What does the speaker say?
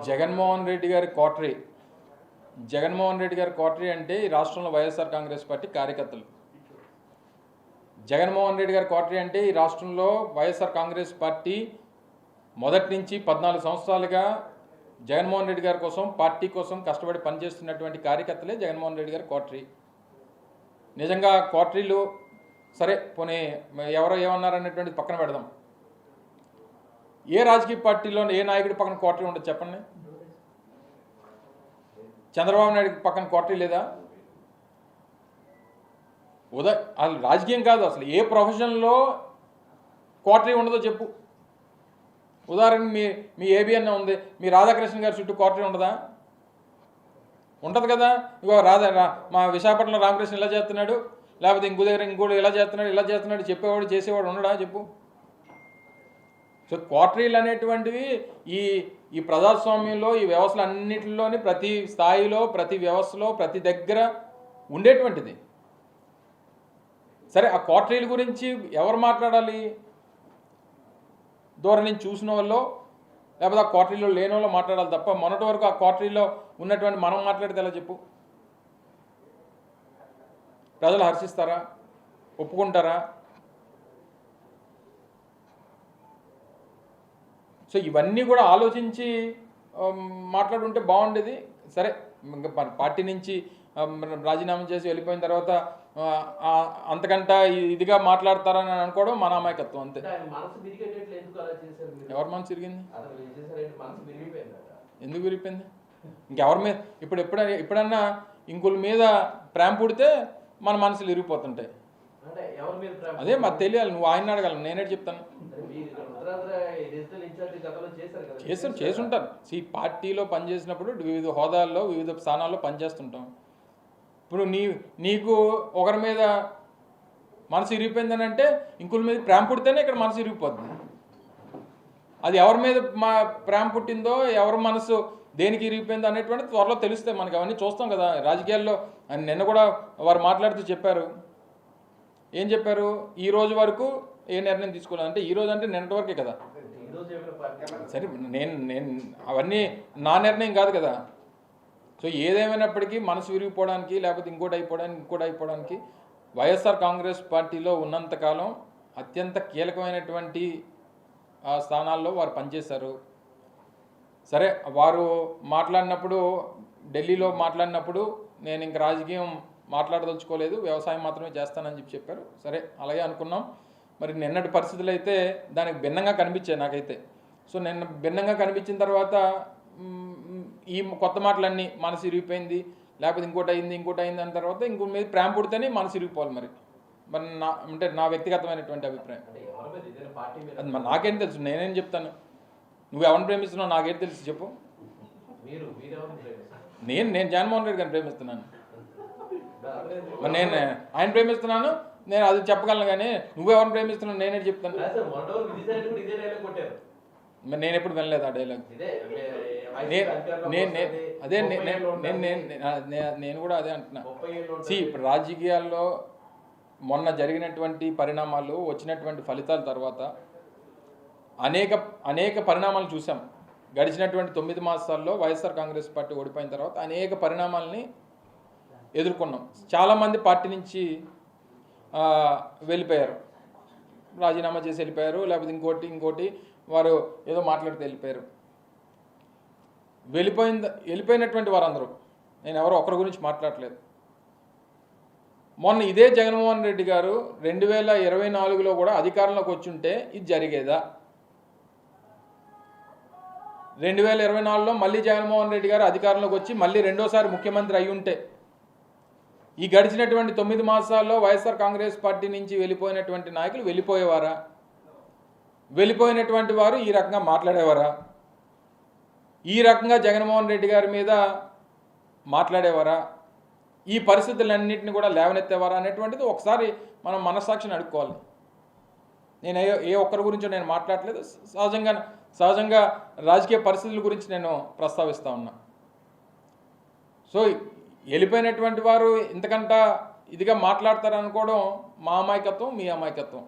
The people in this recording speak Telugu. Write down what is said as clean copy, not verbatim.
జగన్మోహన్ రెడ్డి గారి కోటరీ జగన్మోహన్ రెడ్డి గారి కోటరీ అంటే ఈ రాష్ట్రంలో వైఎస్ఆర్ కాంగ్రెస్ పార్టీ కార్యకర్తలు. జగన్మోహన్ రెడ్డి గారి కోటరీ అంటే ఈ రాష్ట్రంలో వైఎస్ఆర్ కాంగ్రెస్ పార్టీ మొదటి నుంచి 14 సంవత్సరాలుగా జగన్మోహన్ రెడ్డి గారి కోసం, పార్టీ కోసం కష్టపడి పనిచేస్తున్నటువంటి కార్యకర్తలే జగన్మోహన్ రెడ్డి గారి కోటరీ. నిజంగా కోటరీలు సరే పోనీ ఎవరో ఏమన్నారనేటువంటిది పక్కన పెడదాం. ఏ రాజకీయ పార్టీలో ఏ నాయకుడి పక్కన కోటరీ ఉండదు చెప్పండి? చంద్రబాబు నాయుడు పక్కన కోటరీ లేదా? అసలు రాజకీయం కాదు, అసలు ఏ ప్రొఫెషన్లో కోటరీ ఉండదో చెప్పు. ఉదాహరణకి మీ ఏబిఎన్ ఉంది, మీ రాధాకృష్ణ గారి చుట్టూ కోటరీ ఉండదా? ఉంటుంది కదా. ఇగో మా విశాఖపట్నంలో రామకృష్ణ ఇలా చేస్తున్నాడు, లేకపోతే ఇంకో దగ్గర ఇంకోటి ఇలా చేస్తున్నాడు చెప్పేవాడు చేసేవాడు ఉండడా చెప్పు. సో కోటరీలు అనేటువంటివి ఈ ప్రజాస్వామ్యంలో, ఈ వ్యవస్థలు అన్నింటిలోని ప్రతి స్థాయిలో, ప్రతి వ్యవస్థలో, ప్రతి దగ్గర ఉండేటువంటిది. సరే, ఆ కోటరీల గురించి ఎవరు మాట్లాడాలి? దూరం నుంచి చూసిన వాళ్ళు, లేకపోతే ఆ కోటరీలో లేని వాళ్ళు మాట్లాడాలి తప్ప మొన్నటి వరకు ఆ కోటరీలో ఉన్నటువంటి మనం మాట్లాడితే ఎలా చెప్పు? ప్రజలు హర్షిస్తారా? ఒప్పుకుంటారా? సో ఇవన్నీ కూడా ఆలోచించి మాట్లాడుంటే బాగుండేది. సరే, పార్టీ నుంచి రాజీనామా చేసి వెళ్ళిపోయిన తర్వాత అంతకంట ఇదిగా మాట్లాడతారని అనుకోవడం మన అమాయకత్వం అంతే. ఎవరి మనసు తిరిగింది? ఎందుకు విరిగిపోయింది? ఇంకెవరి మీద ఎప్పుడన్నా ఇంకొల మీద ప్రేమ పుడితే మన మనసులు విరిగిపోతుంటాయి. అదే మాకు తెలియాలి, నువ్వు ఆయన అడగాలి, నేనే చెప్తాను. చేసుంటారు. పార్టీలో పనిచేసినప్పుడు వివిధ హోదాల్లో, వివిధ స్థానాల్లో పనిచేస్తుంటాం. ఇప్పుడు నీకు ఒకరి మీద మనసు ఇరిగిపోయిందని అంటే ఇంకొక మీద ప్రేమ పుడితేనే ఇక్కడ మనసు ఇరిగిపోతుంది. అది ఎవరి మీద ప్రేమ పుట్టిందో, ఎవరి మనసు దేనికి ఇరిగిపోయిందో అనేటువంటి త్వరలో తెలుస్తాయి మనకి. అవన్నీ చూస్తాం కదా రాజకీయాల్లో. నిన్న కూడా వారు మాట్లాడుతూ చెప్పారు. ఏం చెప్పారు? ఈ రోజు వరకు ఏ నిర్ణయం తీసుకోలేదు అంటే, ఈ రోజు అంటే నిన్నటి వరకే కదా. సరే, నేను అవన్నీ నా నిర్ణయం కాదు కదా. సో ఏదేమైనప్పటికీ మనసు విరిగిపోవడానికి, లేకపోతే ఇంకోటి అయిపోవడానికి వైఎస్ఆర్ కాంగ్రెస్ పార్టీలో ఉన్నంతకాలం అత్యంత కీలకమైనటువంటి స్థానాల్లో వారు పనిచేశారు. సరే, వారు మాట్లాడినప్పుడు, ఢిల్లీలో మాట్లాడినప్పుడు నేను ఇంక రాజకీయం మాట్లాడదలుచుకోలేదు, వ్యవసాయం మాత్రమే చేస్తానని చెప్పారు. సరే, అలాగే అనుకున్నాం. మరి నిన్నటి పరిస్థితులు అయితే దానికి భిన్నంగా కనిపించాయి నాకైతే. సో నిన్న భిన్నంగా కనిపించిన తర్వాత ఈ కొత్త మాటలన్నీ మనసు ఇరిగిపోయింది, లేకపోతే ఇంకోటి అయింది అన్న తర్వాత ఇంకో మీద ప్రేమ పుడితేనే మనసు ఇరిగిపోవాలి. మరి అంటే నా వ్యక్తిగతమైనటువంటి అభిప్రాయం. అది మరి నాకేం తెలుసు, నేనేం చెప్తాను? నువ్వు ఎవరిని ప్రేమిస్తున్నావు నాకేం తెలుసు చెప్పు. నేను జగన్మోహన్ రెడ్డి గారిని ప్రేమిస్తున్నాను. మరి నేను ఆయన ప్రేమిస్తున్నాను, నేను అది చెప్పగలను. కానీ నువ్వెవరిని ప్రేమిస్తున్నావు నేనే చెప్తాను. మరి నేను ఎప్పుడు వినలేదు ఆ డైలాగ్. అదే నేను కూడా అదే అంటున్నా. ఇప్పుడు రాజకీయాల్లో మొన్న జరిగినటువంటి పరిణామాలు, వచ్చినటువంటి ఫలితాల తర్వాత అనేక పరిణామాలు చూసాం. గడిచినటువంటి 9 మాసాల్లో వైఎస్ఆర్ కాంగ్రెస్ పార్టీ ఓడిపోయిన తర్వాత అనేక పరిణామాలని ఎదుర్కొన్నాం. చాలామంది పార్టీ నుంచి వెళ్ళిపోయారు, రాజీనామా చేసి వెళ్ళిపోయారు, లేకపోతే ఇంకోటి వారు ఏదో మాట్లాడితే వెళ్ళిపోయారు. వెళ్ళిపోయినటువంటి వారందరూ, నేను ఎవరో ఒకరి గురించి మాట్లాడలేదు. మొన్న ఇదే జగన్మోహన్ రెడ్డి గారు 2024లో కూడా అధికారంలోకి వచ్చుంటే ఇది జరిగేదా? 2024లో మళ్ళీ జగన్మోహన్ రెడ్డి గారు అధికారంలోకి వచ్చి మళ్ళీ రెండోసారి ముఖ్యమంత్రి అయి ఉంటే ఈ గడిచినటువంటి 9 మాసాల్లో వైఎస్ఆర్ కాంగ్రెస్ పార్టీ నుంచి వెళ్ళిపోయినటువంటి నాయకులు వెళ్ళిపోయేవారా? వెళ్ళిపోయినటువంటి వారు ఈ రకంగా మాట్లాడేవారా? ఈ రకంగా జగన్మోహన్ రెడ్డి గారి మీద మాట్లాడేవారా? ఈ పరిస్థితులన్నింటినీ కూడా లేవనెత్తేవారా అనేటువంటిది ఒకసారి మనం మనస్సాక్షిని అడుక్కోవాలి. నేను ఏ ఒక్కరి గురించో నేను మాట్లాడలేదు. సహజంగా రాజకీయ పరిస్థితుల గురించి నేను ప్రస్తావిస్తూ ఉన్నా. సో వెళ్ళిపోయినటువంటి వారు ఇంతకంట ఇదిగా మాట్లాడతారనుకోవడం మా అమాయకత్వం, మీ అమాయకత్వం.